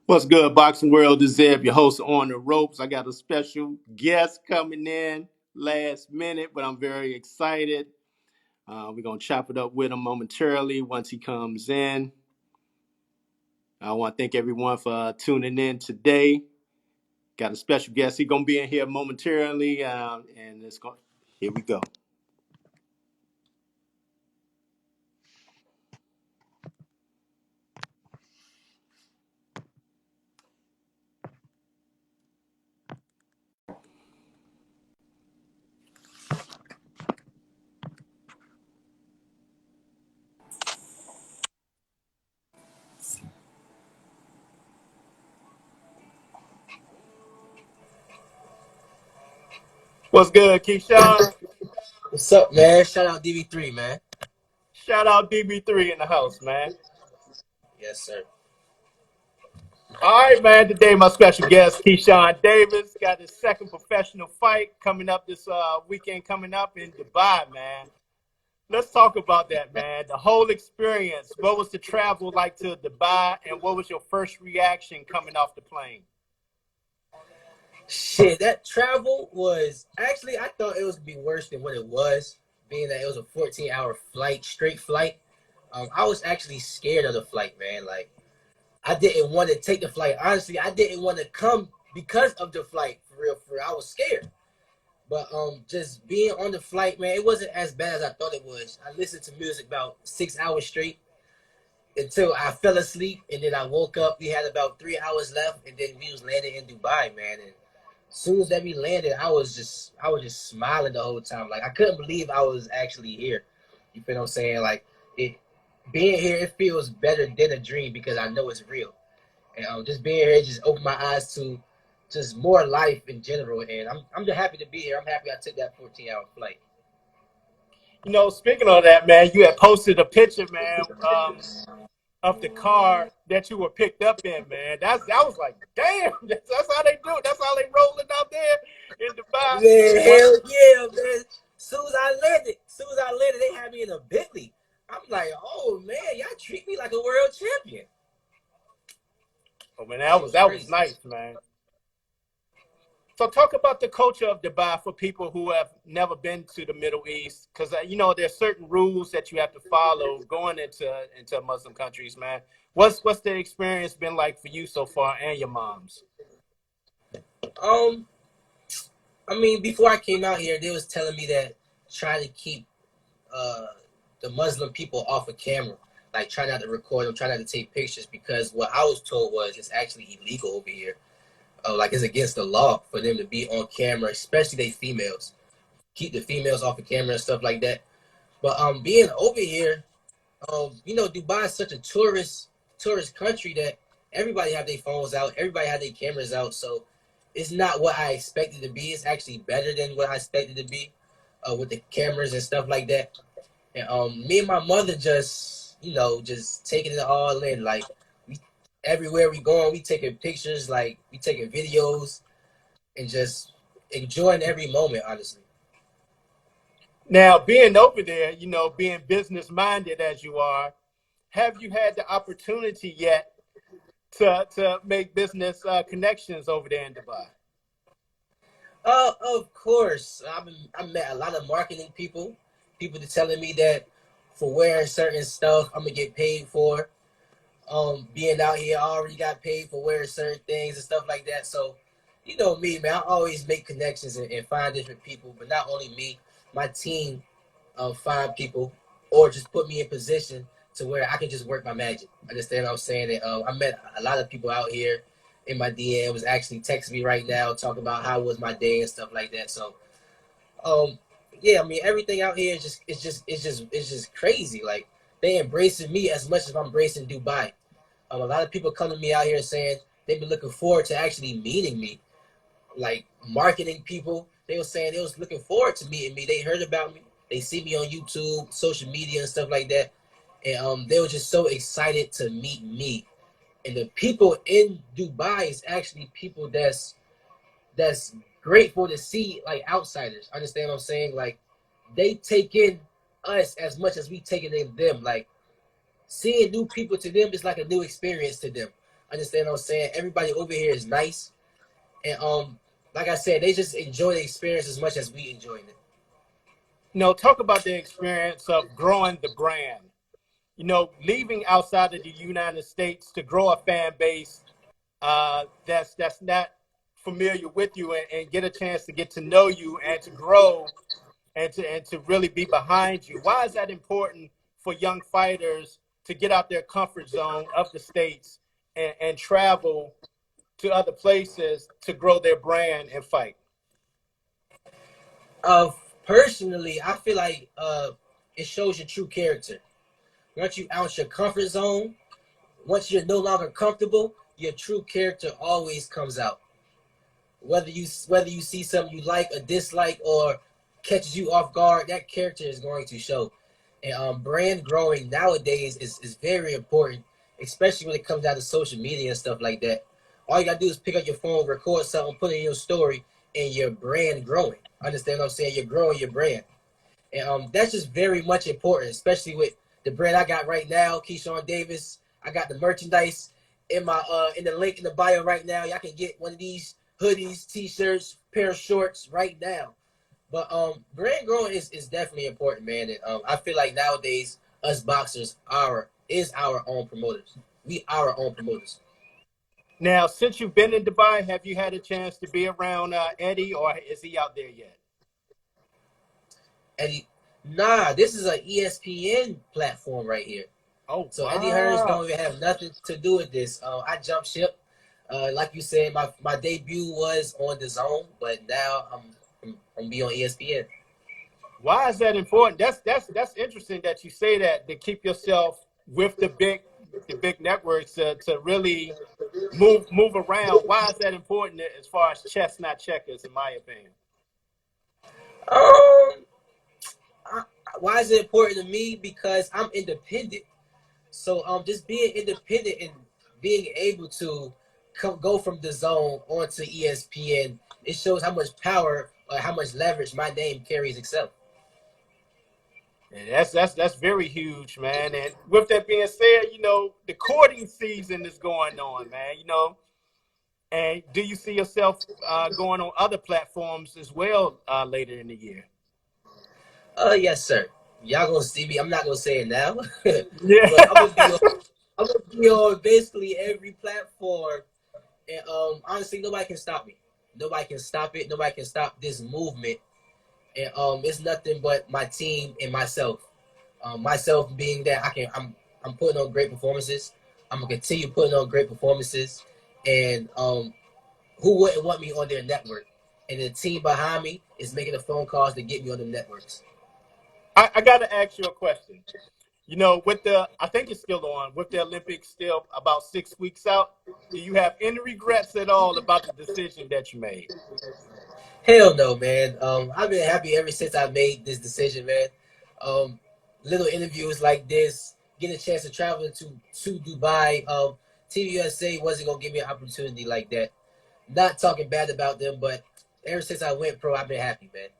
What's good, Boxing World? This is Zeb, your host on the ropes. I got a special guest coming in last minute, but I'm very excited. We're going to chop it up with him momentarily once he comes in. I want to thank everyone for tuning in today. Got a special guest. He's going to be in here momentarily, and here we go. What's good, Keyshawn? What's up, man? Shout out DV3, man. Shout out DB3 in the house, man. Yes, sir. All right, man. Today, my special guest, Keyshawn Davis, got his second professional fight coming up this weekend, coming up in Dubai, man. Let's talk about that, man. The whole experience. What was the travel like to Dubai, and what was your first reaction coming off the plane? Shit, that travel was actually, I thought it was gonna be worse than what it was, being that it was a 14-hour flight, straight flight. I was actually scared of the flight, man. Like, I didn't want to take the flight. Honestly, I didn't want to come because of the flight, for real, for real. I was scared. But just being on the flight, man, it wasn't as bad as I thought it was. I listened to music about 6 hours straight until I fell asleep, and then I woke up. We had about 3 hours left, and then we was landing in Dubai, man. And as soon as that we landed, I was just smiling the whole time. Like, I couldn't believe I was actually here. You feel what I'm saying? Like, it being here, it feels better than a dream because I know it's real. And just being here just opened my eyes to just more life in general. And I'm just happy to be here. I'm happy I took that 14-hour flight. Speaking of that, man, you had posted a picture, man, of the car that you were picked up in, man. That was like, damn, that's how they do it. That's how they rolling out there in Dubai. Man, What? hell yeah, man. Soon as I landed, they had me in a Bentley. I'm like, oh man, y'all treat me like a world champion. Oh man, Shit was that was crazy. nice, man. So talk about the culture of Dubai for people who have never been to the Middle East, because there's certain rules that you have to follow going into Muslim countries, man. What's the experience been like for you so far and your mom's? Um, I mean, before I came out here, they was telling me that try to keep uh the Muslim people off of camera. Like, try not to record them, try not to take pictures, because what I was told was it's actually illegal over here. Like, it's against the law for them to be on camera, especially they females. Keep the females off of camera and stuff like that. But being over here, Dubai is such a tourist country that everybody have their phones out, everybody have their cameras out. So it's not what I expected to be. It's actually better than what I expected to be, with the cameras and stuff like that. And me and my mother just taking it all in. Like, we everywhere we going, we taking pictures, like we taking videos, and just enjoying every moment. Honestly. Now, being over there, being business minded as you are, have you had the opportunity yet to make business connections over there in Dubai? Of course. I met a lot of marketing people. People that telling me that for wearing certain stuff, I'm gonna get paid for. Being out here, I already got paid for wearing certain things and stuff like that. So, you know me, man. I always make connections and find different people. But not only me, my team, find people or just put me in position to where I can just work my magic. Understand what I'm saying? And, I met a lot of people out here in my DMs actually texting me right now, talking about how was my day and stuff like that. So, um, yeah, I mean, everything out here is just crazy. Like, they embracing me as much as I'm embracing Dubai. A lot of people come to me out here saying they've been looking forward to actually meeting me. Like, marketing people, they were saying they was looking forward to meeting me. They heard about me. They see me on YouTube, social media, and stuff like that. And they were just so excited to meet me. And the people in Dubai is actually people that's grateful to see, like, outsiders. Understand what I'm saying? Like, they take in us as much as we take it in them. Like, seeing new people to them is like a new experience to them. Understand what I'm saying? Everybody over here is nice, and like I said, they just enjoy the experience as much as we enjoy it. Talk about the experience of growing the brand. Leaving outside of the United States to grow a fan base that's not familiar with you, and get a chance to get to know you and to grow and to really be behind you. Why is that important for young fighters to get out their comfort zone of the States and travel to other places to grow their brand and fight? Uh, Personally, I feel like it shows your true character. Once you out your comfort zone, once you're no longer comfortable, your true character always comes out. Whether you see something you like or dislike or catches you off guard, that character is going to show. And brand growing nowadays is very important, especially when it comes down to social media and stuff like that. All you gotta do is pick up your phone, record something, put it in your story, and your brand growing. Understand what I'm saying? You're growing your brand. And that's just very much important, especially with the brand I got right now, Keyshawn Davis. I got the merchandise in the link in the bio right now. Y'all can get one of these hoodies, t-shirts, pair of shorts right now. But brand growing is definitely important, man. And I feel like nowadays us boxers is our own promoters. We are our own promoters. Now, since you've been in Dubai, have you had a chance to be around Eddie, or is he out there yet? Eddie, nah, this is a ESPN platform right here. Oh, So Eddie Hearns wow. don't even have nothing to do with this. I jumped ship. Like you said, my debut was on the Zone, but now I'm be on ESPN. Why is that important? That's interesting that you say that, to keep yourself with the big networks to really move around. Why is that important as far as chess not checkers, in my opinion? Um, I, why is it important to me? Because I'm independent. So just being independent and being able to go from the Zone onto ESPN, it shows how much power or how much leverage my name carries itself. And that's very huge, man. And with that being said, the courting season is going on, man. And do you see yourself going on other platforms as well later in the year? Yes, sir. Y'all gonna see me. I'm not gonna say it now, Yeah. but I'm gonna be on basically every platform. And honestly, nobody can stop me. Nobody can stop it. Nobody can stop this movement. And it's nothing but my team and myself. Myself being that I'm putting on great performances. I'm gonna continue putting on great performances. And who wouldn't want me on their network? And the team behind me is making the phone calls to get me on the networks. I got to ask you a question. I think it's still on, with the Olympics still about 6 weeks out. Do you have any regrets at all about the decision that you made? Hell no, man. I've been happy ever since I made this decision, man. Um, Little interviews like this, getting a chance to travel to Dubai. Team USA wasn't gonna give me an opportunity like that. Not talking bad about them, but ever since I went pro, I've been happy, man.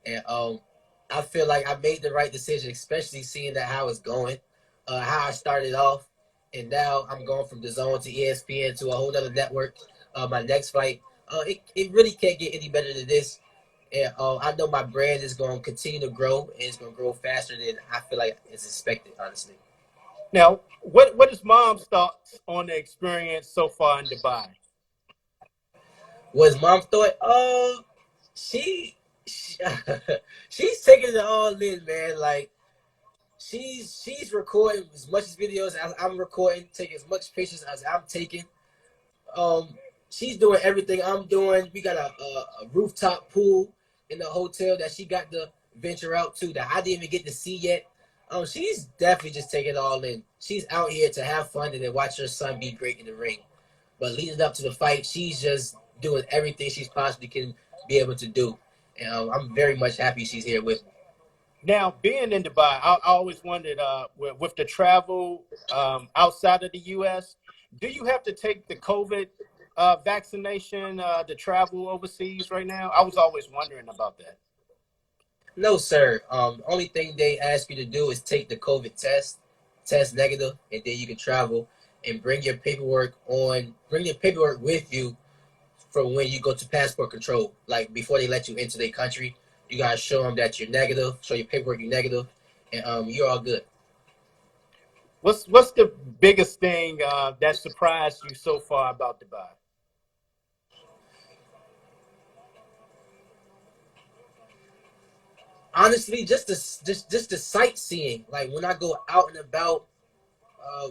And I feel like I made the right decision, especially seeing that how it's going, how I started off, and now I'm going from the Zone to ESPN to a whole other network. My next fight, it really can't get any better than this. And I know my brand is going to continue to grow, and it's going to grow faster than I feel like it's expected, honestly. Now, what is mom's thoughts on the experience so far in Dubai? Was mom thought? She she's taking it all in, man. Like she's recording as much videos as I'm recording, taking as much pictures as I'm taking. Um, she's doing everything I'm doing. We got a rooftop pool in the hotel that she got to venture out to that I didn't even get to see yet. She's definitely just taking it all in. She's out here to have fun and then watch her son be great in the ring. But leading up to the fight, she's just doing everything she's possibly can be able to do. And I'm very much happy she's here with me. Now, being in Dubai, I always wondered, with the travel outside of the U.S., do you have to take the COVID vaccination to travel overseas right now? I was always wondering about that. No, sir. Only thing they ask you to do is take the COVID test negative, and then you can travel. and bring your paperwork on. Bring your paperwork with you for when you go to passport control. Like before they let you into their country, you gotta show them that you're negative. Show your paperwork you're negative, and you're all good. What's the biggest thing that surprised you so far about Dubai? Honestly, just the sightseeing. Like when I go out and about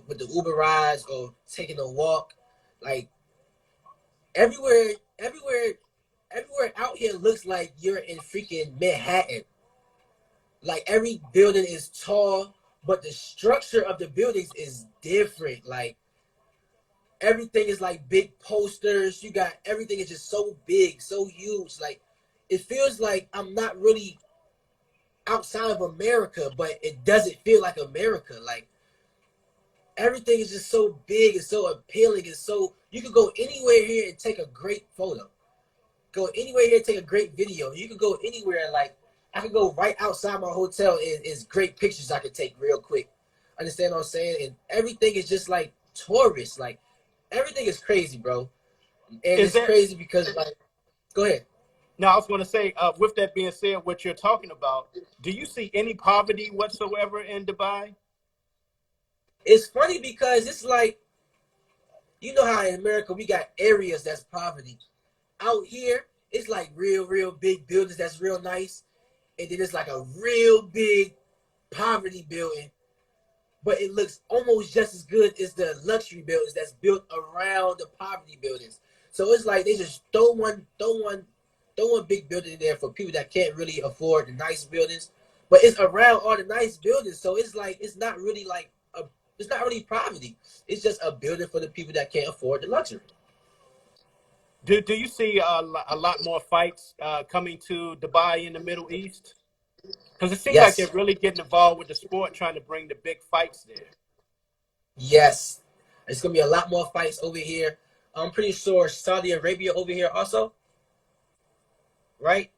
with the Uber rides or taking a walk, like everywhere, everywhere, everywhere out here looks like you're in freaking Manhattan. Like every building is tall, but the structure of the buildings is different. Like everything is like big posters. You got everything is just so big, so huge. Like it feels like I'm not really outside of America, but it doesn't feel like America. Like everything is just so big and so appealing and so you could go anywhere here and take a great photo. Go anywhere here and take a great video. You could go anywhere. Like I could go right outside my hotel and it's great pictures I could take real quick. Understand what I'm saying? And everything is just like tourists. Like everything is crazy, bro. And Is it's that crazy because like, go ahead. now? I was going to say, with that being said, what you're talking about, do you see any poverty whatsoever in Dubai? It's funny because it's like you know how in America we got areas that's poverty. Out here, it's like real big buildings that's real nice, and then it's like a real big poverty building, but it looks almost just as good as the luxury buildings that's built around the poverty buildings. So it's like they just throw one big building in there for people that can't really afford the nice buildings, but it's around all the nice buildings. So it's like it's not really poverty. It's just a building for the people that can't afford the luxury. Do you see a lot more fights coming to Dubai in the Middle East? Because it seems like they're Yes, really getting involved with the sport, trying to bring the big fights there. yes. There's gonna be a lot more fights over here. I'm pretty sure Saudi Arabia over here also, right?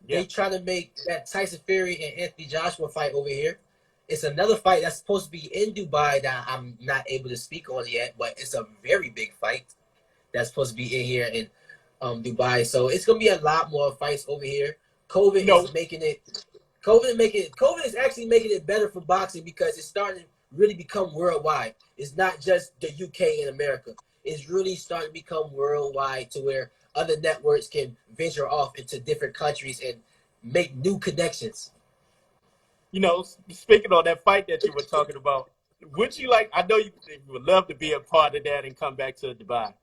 Yeah. They try to make that Tyson Fury and Anthony Joshua fight over here. It's another fight that's supposed to be in Dubai that I'm not able to speak on yet, but it's a very big fight that's supposed to be in here in Dubai. So it's gonna be a lot more fights over here. COVID You know, is making it. COVID is actually making it better for boxing because it's starting to really become worldwide. It's not just the UK and America. It's really starting to become worldwide to where other networks can venture off into different countries and make new connections. speaking on that fight that you were talking about, would you like? I know you would love to be a part of that and come back to Dubai.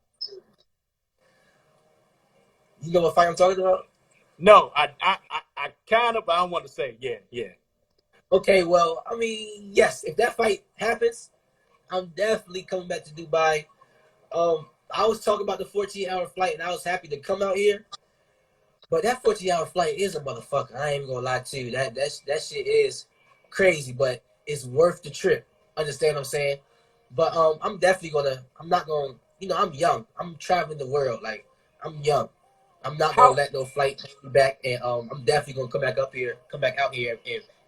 You know what fight I'm talking about? No, I kind of, but I don't want to say. Yeah, yeah. Okay, well, I mean, yes, if that fight happens, I'm definitely coming back to Dubai. I was talking about the 14-hour flight, and I was happy to come out here. But that 14-hour flight is a motherfucker. I ain't even gonna lie to you. That shit is crazy, but it's worth the trip. Understand what I'm saying? But I'm definitely gonna. I'm not gonna. I'm young. I'm traveling the world. Like I'm young. I'm not gonna How let no flight take me back, and I'm definitely gonna come back out here,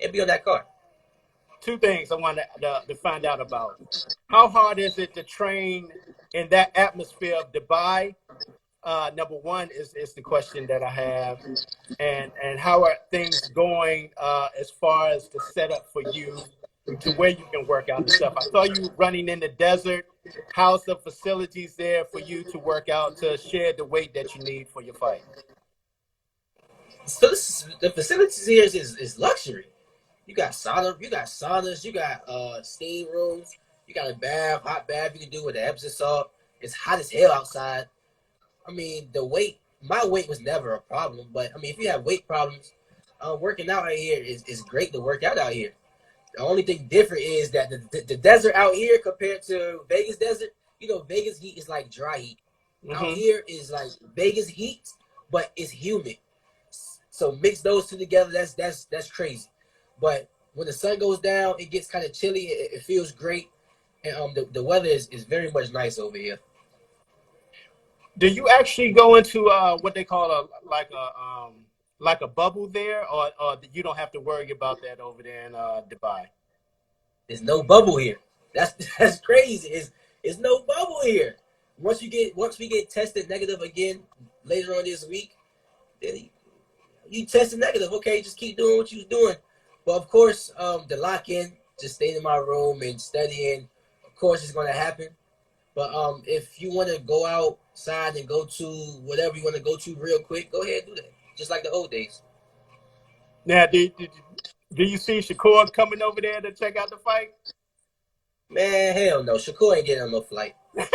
and be on that car. two things I want to find out about. How hard is it to train in that atmosphere of Dubai? Number one is the question that I have, and how are things going as far as the setup for you to where you can work out and stuff. I saw you running in the desert. How's the facilities there for you to work out to shed the weight that you need for your fight? So the facilities here is luxury. You got saunas, you got steam rooms, you got a bath, hot bath you can do with the Epsom salt. It's hot as hell outside. I mean, my weight was never a problem, but I mean, if you have weight problems, working out here is great to work out here. The only thing different is that the desert out here compared to Vegas desert, Vegas heat is like dry heat. Out Hmm. here is like Vegas heat, but it's humid. So mix those two together, that's crazy. But when the sun goes down, it gets kind of chilly. It feels great, and the weather is very much nice over here. Do you actually go into what they call like a bubble there, or you don't have to worry about that over there in Dubai? There's no bubble here. That's that's crazy. It's no bubble here. Once we get tested negative again later on this week, then you tested negative. Okay, just keep doing what you're doing. But of course, the lock in, just staying in my room and studying, of course, is going to happen. But if you want to go outside and go to whatever you want to go to real quick, go ahead and do that. Just like the old days. Now, do you see Shakur coming over there to check out the fight? Man, hell no. Shakur ain't getting on no flight. Shakur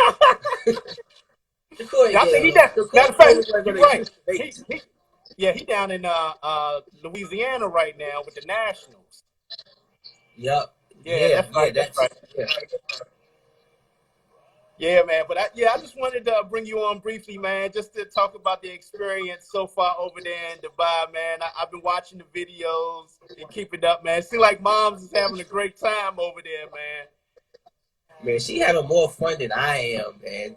ain't Yeah, I think getting he on no. down. Matter of Shakur fact, probably going you're to right. Houston, Vegas. He down in Louisiana right now with the Nationals. Yup. Yeah, that's Yeah, right. That's that's right. yeah. Yeah, man. But I just wanted to bring you on briefly, man, just to talk about the experience so far over there in Dubai, man. I've been watching the videos and keeping up, man. It seems like Mom's is having a great time over there, man. Man, she having more fun than I am, man.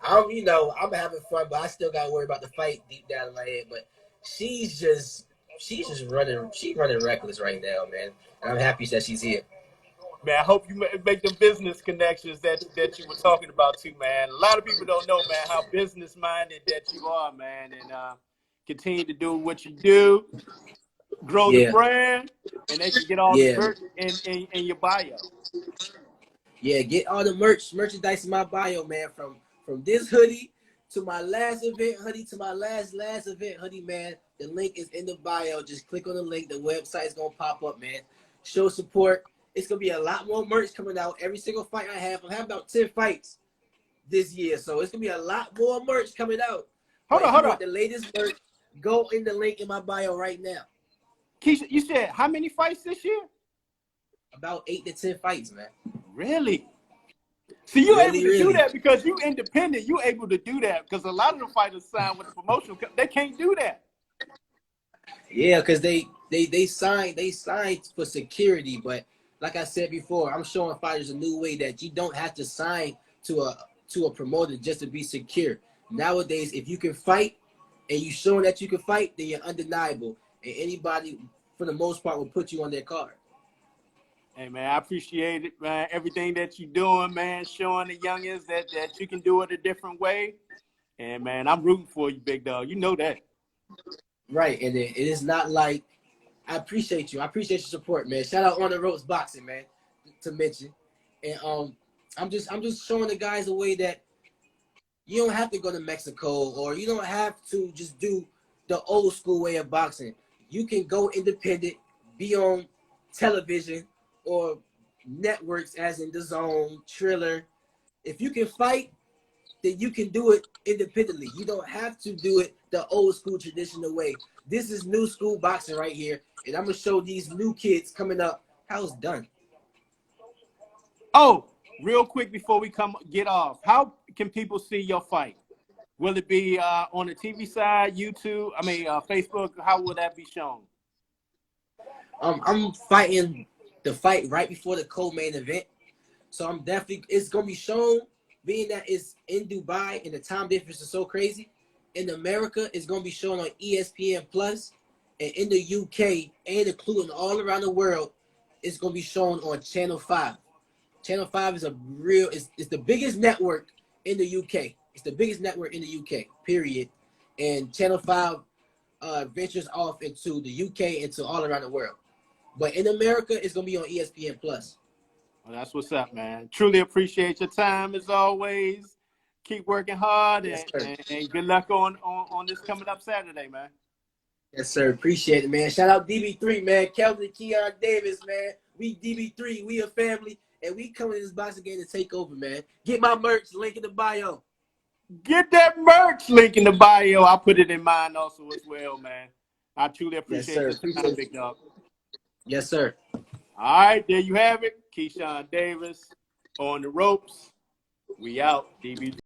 I'm having fun, but I still got to worry about the fight deep down in my head. But she's just running reckless right now, man. And I'm happy that she's here. Man, I hope you make them business connections that you were talking about too, man. A lot of people don't know, man, how business minded that you are, man, and continue to do what you do, grow the Yeah, brand, and they can get all the yeah, merch in your bio. yeah. Get all the merchandise in my bio, man. From this hoodie to my last event hoodie to my last event hoodie, man. The link is in the bio. Just click on the link. The website's gonna pop up, man. Show support. It's gonna be a lot more merch coming out. Every single fight I have, I'm having about 10 fights this year, so it's gonna be a lot more merch coming out. Hold But on, if you hold on. want the latest merch, go in the link in my bio right now. Keisha, you said how many fights this year? About 8 to 10 fights, man. Really? See, you're able Really, to do really. that because you independent. You're able to do that because a lot of the fighters sign with a promotional. They can't do that. Yeah, because they signed for security, but like I said before, I'm showing fighters a new way that you don't have to sign to a promoter just to be secure. Nowadays, if you can fight and you showing that you can fight, then you're undeniable, and anybody, for the most part, will put you on their card. Hey, man, I appreciate it, man. Everything that you're doing, man, showing the youngins that you can do it a different way. And, man, I'm rooting for you, big dog. You know that. Right, and it is not like I appreciate you. I appreciate your support, man. Shout out On the Ropes Boxing, man, to mention. And I'm just showing the guys a way that you don't have to go to Mexico or you don't have to just do the old school way of boxing. You can go independent, be on television or networks as in The Zone, Triller. If you can fight, then you can do it independently. You don't have to do it the old school traditional way. This is new school boxing right here, and I'm gonna show these new kids coming up how it's done. Oh, real quick before we get off, how can people see your fight? Will it be on the TV side, YouTube? I mean, Facebook? How will that be shown? I'm fighting the fight right before the co-main event, so I'm definitely it's gonna be shown. Being that it's in Dubai and the time difference is so crazy, in America it's gonna be shown on ESPN Plus, and in the UK and including all around the world, it's gonna be shown on Channel 5. Channel 5 is it's the biggest network in the UK. It's the biggest network in the UK, period. And Channel 5 ventures off into the UK, into all around the world. But in America, it's gonna be on ESPN Plus. Well, that's what's up, man. Truly appreciate your time as always. Keep working hard Yes, and, sir. and good luck on this coming up Saturday, man. Yes, sir. Appreciate it, man. Shout out DB3, man. Kelvin and Keon Davis, man. We DB3. We a family, and we coming to this boxing game to take over, man. Get my merch. Link in the bio. Get that merch link in the bio. I'll put it in mine also as well, man. I truly Yes, appreciate sir. your time, Appreciate big you. dog. Yes, sir. All right, there you have it. Keyshawn Davis on the ropes. We out, DB.